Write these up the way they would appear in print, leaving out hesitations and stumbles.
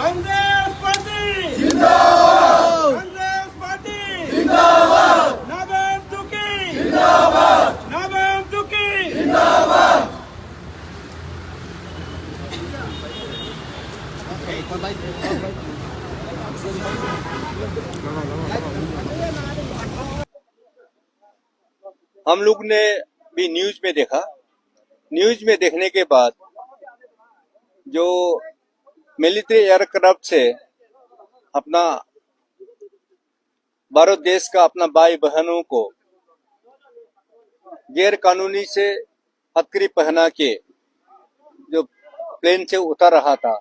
Congress party जिंदाबाद Congress party जिंदाबाद नाबम तुकी जिंदाबाद नाबम तुकी जिंदाबाद हम लोग ने भी न्यूज में देखा। न्यूज में देखने के बाद जो मिलिट्री एयरक्राफ्ट से अपना भारत देश का अपना भाई बहनों को गैर कानूनी से हथकड़ी पहना के जो प्लेन से उतर रहा था,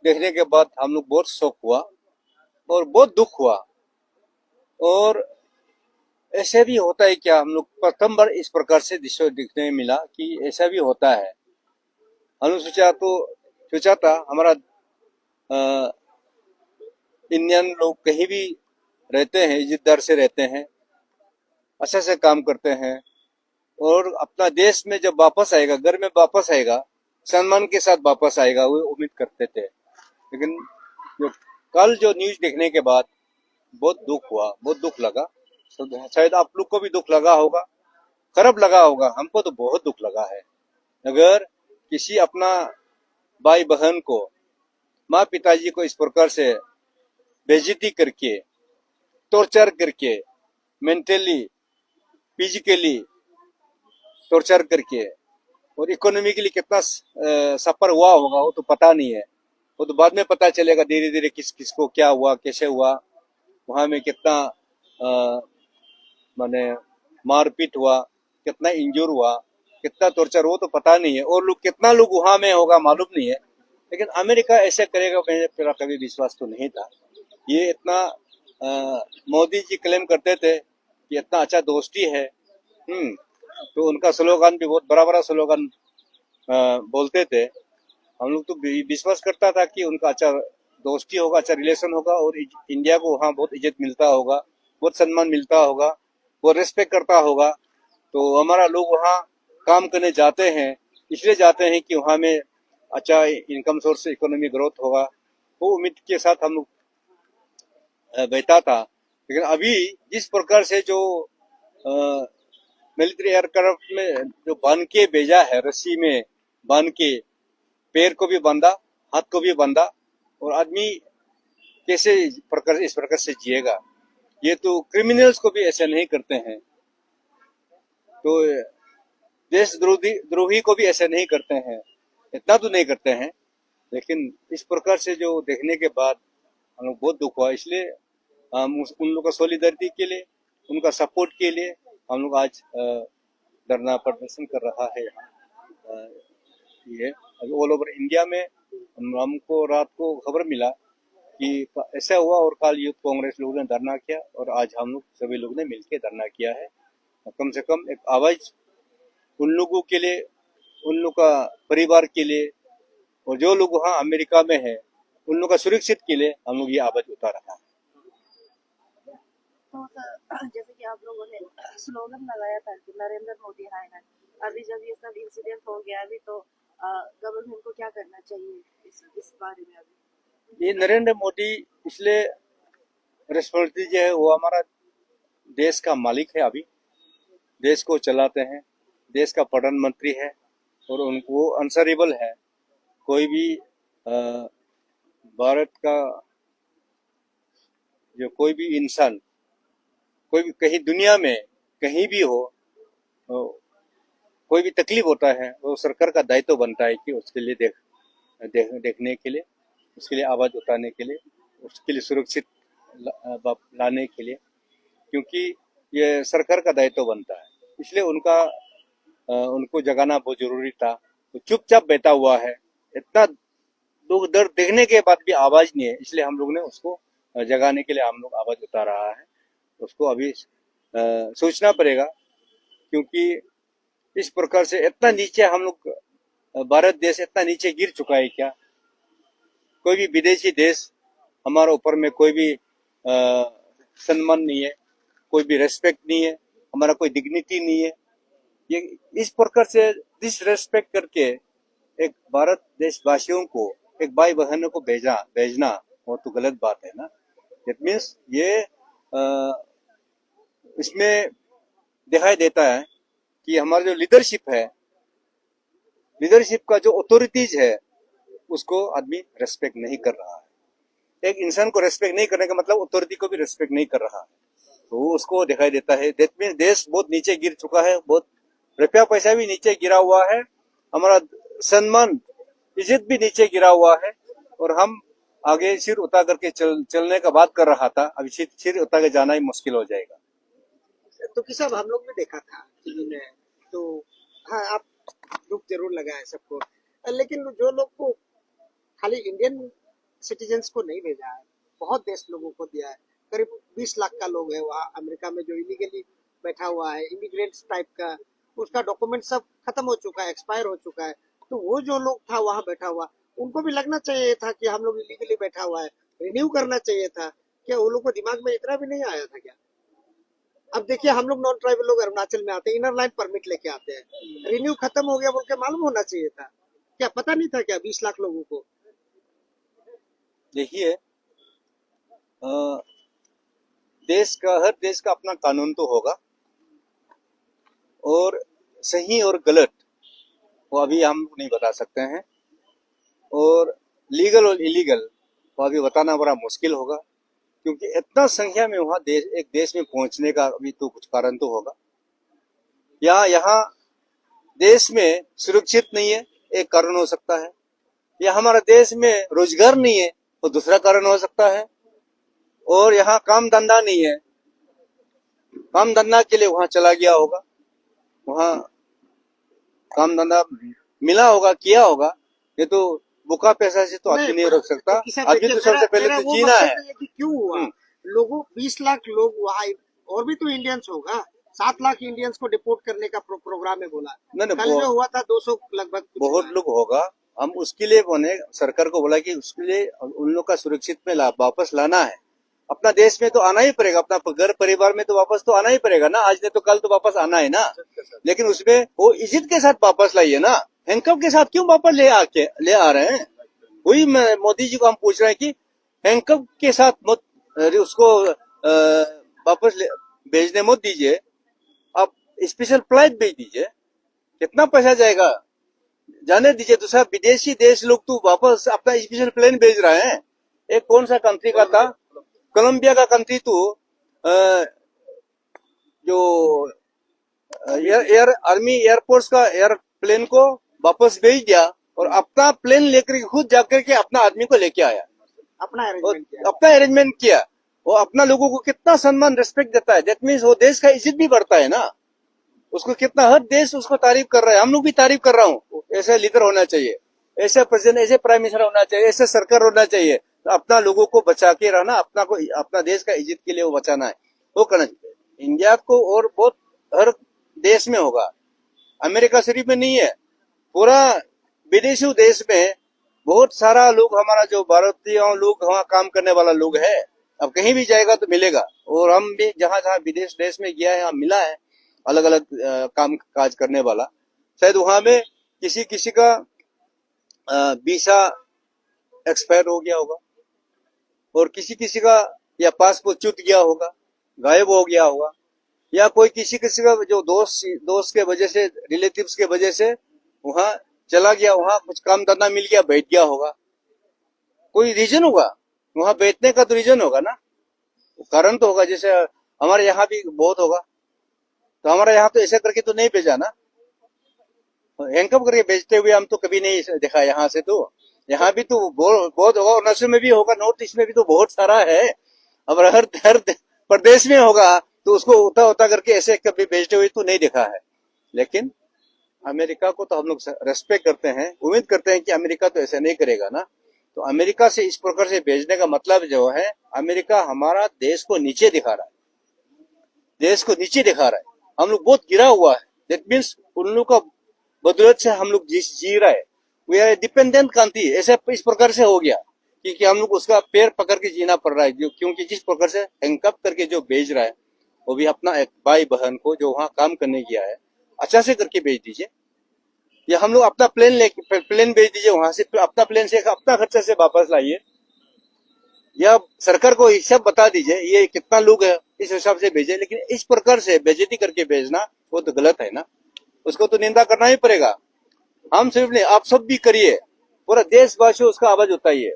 देखने के बाद हम लोग बहुत शौक हुआ और बहुत दुख हुआ। और ऐसे भी होता है क्या? हम लोग प्रथम बार इस प्रकार से दृश्य देखने में मिला कि ऐसा भी होता है। हम लोग सोचा था हमारा इंडियन लोग कहीं भी रहते हैं, इज्जतदार से रहते हैं, अच्छा से काम करते हैं और अपना देश में जब वापस आएगा, घर में वापस आएगा, सम्मान के साथ वापस आएगा, वो उम्मीद करते थे। लेकिन जो कल जो न्यूज देखने के बाद बहुत दुख हुआ, बहुत दुख लगा। शायद आप लोग को भी दुख लगा होगा, खराब लगा होगा। हमको तो बहुत दुख लगा है। अगर किसी अपना भाई बहन को, माँ पिताजी को इस प्रकार से बेइज्जती करके, टॉर्चर करके, मेंटली, फिजिकली टॉर्चर करके और इकोनॉमिकली कितना सफर हुआ होगा वो तो पता नहीं है। वो तो बाद में पता चलेगा धीरे धीरे किस किस को क्या हुआ, कैसे हुआ, वहां में कितना माने मारपीट हुआ, कितना इंजूर हुआ, कितना टॉर्चर, वो तो पता नहीं है। और लोग कितना लोग वहां में होगा मालूम नहीं है। लेकिन अमेरिका ऐसे करेगा मेरा कभी विश्वास तो नहीं था। ये इतना मोदी जी क्लेम करते थे कि इतना अच्छा दोस्ती है, तो उनका स्लोगन भी बहुत बड़ा बड़ा स्लोगन बोलते थे। हम लोग तो विश्वास करता था कि उनका अच्छा दोस्ती होगा, अच्छा रिलेशन होगा और इंडिया को वहाँ बहुत इज्जत मिलता होगा, बहुत सम्मान मिलता होगा, बहुत रेस्पेक्ट करता होगा। तो हमारा लोग वहाँ काम करने जाते हैं, इसलिए जाते हैं कि वहाँ में अच्छा इनकम सोर्स, इकोनॉमी ग्रोथ होगा। वो उम्मीद के साथ हम लोग बैठा था। लेकिन अभी जिस प्रकार से जो मिलिट्री एयरक्राफ्ट में जो बांध के भेजा है, रस्सी में बांध के, पैर को भी बांधा, हाथ को भी बांधा, और आदमी कैसे इस प्रकार से जिएगा? ये तो क्रिमिनल्स को भी ऐसे नहीं करते हैं, तो देश द्रोही को भी ऐसे नहीं करते हैं, इतना तो नहीं करते हैं। लेकिन इस प्रकार से जो देखने के बाद हम लोग बहुत दुख हुआ। इसलिए हम उन लोग का सॉलिडरिटी के लिए, उनका सपोर्ट के लिए हम लोग आज धरना प्रदर्शन कर रहा है। ये ऑल ओवर इंडिया में हमको रात को खबर मिला कि ऐसा हुआ और कल यूथ कांग्रेस लोगों ने धरना किया और आज हम लोग सभी लोगों ने मिलकर धरना किया है। कम से कम एक आवाज उन लोगों के लिए, उन लोग का परिवार के लिए, और जो लोग वहाँ अमेरिका में है उन लोग का सुरक्षित के लिए हम लोग ये आवाज उठा रहा है। तो सर, जैसे कि आप लोगों ने स्लोगन लगाया था कि नरेंद्र मोदी आएगा, अभी जब ये सब इंसिडेंट हो गया, अभी तो गवर्नमेंट को क्या करना चाहिए इस बारे में? अभी ये नरेंद्र मोदी इसलिए रिस्पॉन्सिबिलिटी जो है, वो हमारा देश का मालिक है, अभी देश को चलाते हैं, देश का प्रधानमंत्री है और उनको आंसरेबल है। कोई भी भारत का जो कोई भी इंसान, कोई भी कहीं दुनिया में कहीं भी हो, कोई भी तकलीफ होता है, वो सरकार का दायित्व बनता है कि उसके लिए देखने के लिए, उसके लिए आवाज उठाने के लिए, उसके लिए सुरक्षित लाने के लिए, क्योंकि ये सरकार का दायित्व बनता है। इसलिए उनको जगाना बहुत जरूरी था। तो चुपचाप बैठा हुआ है, इतना दुख दर्द देखने के बाद भी आवाज नहीं है, इसलिए हम लोग ने उसको जगाने के लिए हम लोग आवाज उठा रहा है। उसको अभी सोचना पड़ेगा, क्योंकि इस प्रकार से इतना नीचे हम लोग, भारत देश इतना नीचे गिर चुका है क्या? कोई भी विदेशी देश हमारे ऊपर में कोई भी सम्मान नहीं है, कोई भी रेस्पेक्ट नहीं है, हमारा कोई डिग्निटी नहीं है। ये इस प्रकार से डिसरेस्पेक्ट करके एक भारत देशवासियों को, एक भाई बहनों को भेजना वो तो गलत बात है ना। दैट मीन्स ये इसमें दिखाई देता है कि हमारा जो लीडरशिप है, लीडरशिप का जो अथॉरिटीज है, उसको आदमी रेस्पेक्ट नहीं कर रहा है। एक इंसान को रेस्पेक्ट नहीं करने का मतलब अथॉरिटी को भी रेस्पेक्ट नहीं कर रहा है, तो उसको दिखाई देता है। दैट मीन्स देश बहुत नीचे गिर चुका है, बहुत रुपया पैसा भी नीचे गिरा हुआ है, हमारा सम्मान इज्जत भी नीचे गिरा हुआ है, और हम आगे सिर उठा करके चलने का बात कर रहा था, अभी सिर उठा के जाना ही मुश्किल हो जाएगा। तो किस साहब हम लोग भी देखा था टीवी में, तो हाँ आप दुख जरूर लगा है सबको, लेकिन जो लोग को खाली इंडियन सिटीजन्स को नहीं भेजा है, बहुत देश लोगों को दिया है। करीब 20 लाख का लोग है वहाँ अमेरिका में जो इलीगली बैठा हुआ है, इमिग्रेंट्स टाइप का, उसका डॉक्यूमेंट सब खत्म हो चुका है, एक्सपायर हो चुका है। तो वो जो लोग था वहाँ बैठा हुआ, उनको भी लगना चाहिए था कि हम लोग इलीगली बैठा हुआ है, रिन्यू करना चाहिए था। क्या वो लोग को दिमाग में इतना भी नहीं आया था क्या? अब देखिए हम लोग नॉन ट्राइबल लोग अरुणाचल में आते हैं, इनर लाइन परमिट लेके आते हैं, रिन्यू खत्म हो गया बोल के मालूम होना चाहिए था। क्या पता नहीं था क्या 20 लाख लोगों को? देखिए, हर देश का अपना कानून तो होगा, और सही और गलत वो अभी हम नहीं बता सकते हैं, और लीगल और इलीगल वो अभी बताना बड़ा मुश्किल होगा, क्योंकि इतना संख्या में वहाँ एक देश में पहुंचने का अभी तो कुछ कारण तो होगा। यहाँ देश में सुरक्षित नहीं है, एक कारण हो सकता है, या हमारा देश में रोजगार नहीं है, वो दूसरा कारण हो सकता है, और यहाँ काम धंधा नहीं है, काम धंधा के लिए वहां चला गया होगा, वहां काम धंधा मिला होगा, किया होगा। ये तो बुका पैसा से तो आदमी नहीं रोक सकता, आदमी तो सबसे पहले तो जीना है। क्यों हुआ लोगों 20 लाख लोग वहाँ, और भी तो इंडियंस होगा, 7 लाख इंडियंस को डिपोर्ट करने का प्रोग्राम है बोला। कल जो हुआ था 200 लगभग, बहुत लोग होगा। हम उसके लिए सरकार को बोला कि उसके लिए उन लोग का सुरक्षित में वापस लाना है। अपना देश में तो आना ही पड़ेगा, अपना घर परिवार में तो वापस तो आना ही पड़ेगा ना, आज नहीं तो कल तो वापस आना है ना। लेकिन उसमें वो इज्जत के साथ वापस लाइए ना, हैंकअप के साथ क्यों वापस ले आ रहे हैं? वही मोदी जी को हम पूछ रहे हैं कि हैंकअप के साथ उसको वापस भेजने मत दीजिए, आप स्पेशल फ्लाइट भेज दीजिए। कितना पैसा जाएगा जाने दीजिए। दूसरा विदेशी देश लोग तो वापस अपना स्पेशल प्लेन भेज रहे हैं। एक कौन सा कंट्री का था, कोलंबिया का कंट्री तो जो आर्मी एयरफोर्स का एयरप्लेन को वापस भेज दिया, और अपना प्लेन लेकर खुद जाकर के अपना आदमी को लेके आया, अपना अरेंजमेंट किया। वो अपना लोगों को कितना सम्मान रेस्पेक्ट देता है। दैट मीन्स वो देश का इज्जत भी बढ़ता है ना, उसको कितना हर देश उसको तारीफ कर रहा है। हम लोग भी तारीफ कर रहा हूँ। ऐसा लीडर होना चाहिए, ऐसे प्रेसिडेंट, ऐसे प्राइम मिनिस्टर होना चाहिए, ऐसे सरकार होना चाहिए। तो अपना लोगों को बचा के रहना, अपना देश का इज्जत के लिए वो बचाना है, वो करना चाहिए। इंडिया को और बहुत हर देश में होगा, अमेरिका सिर्फ में नहीं है, पूरा विदेशी देश में बहुत सारा लोग, हमारा जो भारतीय लोग वहाँ काम करने वाला लोग है। अब कहीं भी जाएगा तो मिलेगा, और हम भी जहाँ जहाँ विदेश देश में गया है, मिला है अलग अलग काम काज करने वाला। शायद वहां में किसी का वीसा एक्सपायर हो गया होगा, और किसी का या पासपोर्ट छूट गया होगा, गायब हो गया होगा, या कोई किसी का जो दोस्त के वजह से, रिलेटिव्स के वजह से वहां चला गया, वहां कुछ काम धंधा मिल गया, बैठ गया होगा। कोई रीजन होगा वहां बैठने का, तो रीजन होगा ना, कारण तो होगा। जैसे हमारे यहाँ भी बहुत होगा, तो हमारे यहाँ तो ऐसा करके तो नहीं भेजा ना, हैंकअप करके भेजते हुए हम तो कभी नहीं देखा। यहाँ से तो यहाँ भी तो बहुत होगा, अरुणाचल में भी होगा, नॉर्थ ईस्ट में भी तो बहुत सारा है। अब हर प्रदेश में होगा, तो उसको उठा करके ऐसे कभी भेजते हुए तो नहीं देखा है। लेकिन अमेरिका को तो हम लोग रेस्पेक्ट करते हैं, उम्मीद करते हैं कि अमेरिका तो ऐसा नहीं करेगा ना। तो अमेरिका से इस प्रकार से भेजने का मतलब जो है, अमेरिका हमारा देश को नीचे दिखा रहा है, देश को नीचे दिखा रहा है। हम लोग बहुत गिरा हुआ है। दैट मीन्स उन लोग का बदौलत से हम लोग जी रहा है। वी आर डिपेंडेंट कंट्री, ऐसे इस प्रकार से हो गया क्योंकि हम लोग उसका पैर पकड़ के जीना पड़ रहा है। क्योंकि जिस प्रकार से हैंकअप करके जो भेज रहा है, वो भी अपना एक भाई बहन को जो वहाँ काम करने गया है, अच्छा से करके भेज दीजिए। या हम लोग अपना प्लेन भेज दीजिए, वहां से अपना प्लेन से अपना खर्चा से वापस लाइए। या सरकार को हिसाब बता दीजिए ये कितना लोग है, इस हिसाब से भेजे। लेकिन इस प्रकार से बेइज्जती करके भेजना वो तो गलत है ना, उसको तो निंदा करना ही पड़ेगा। हम सिर्फ नहीं, आप सब भी करिए, पूरा देशवासी उसका आवाज उठाइए।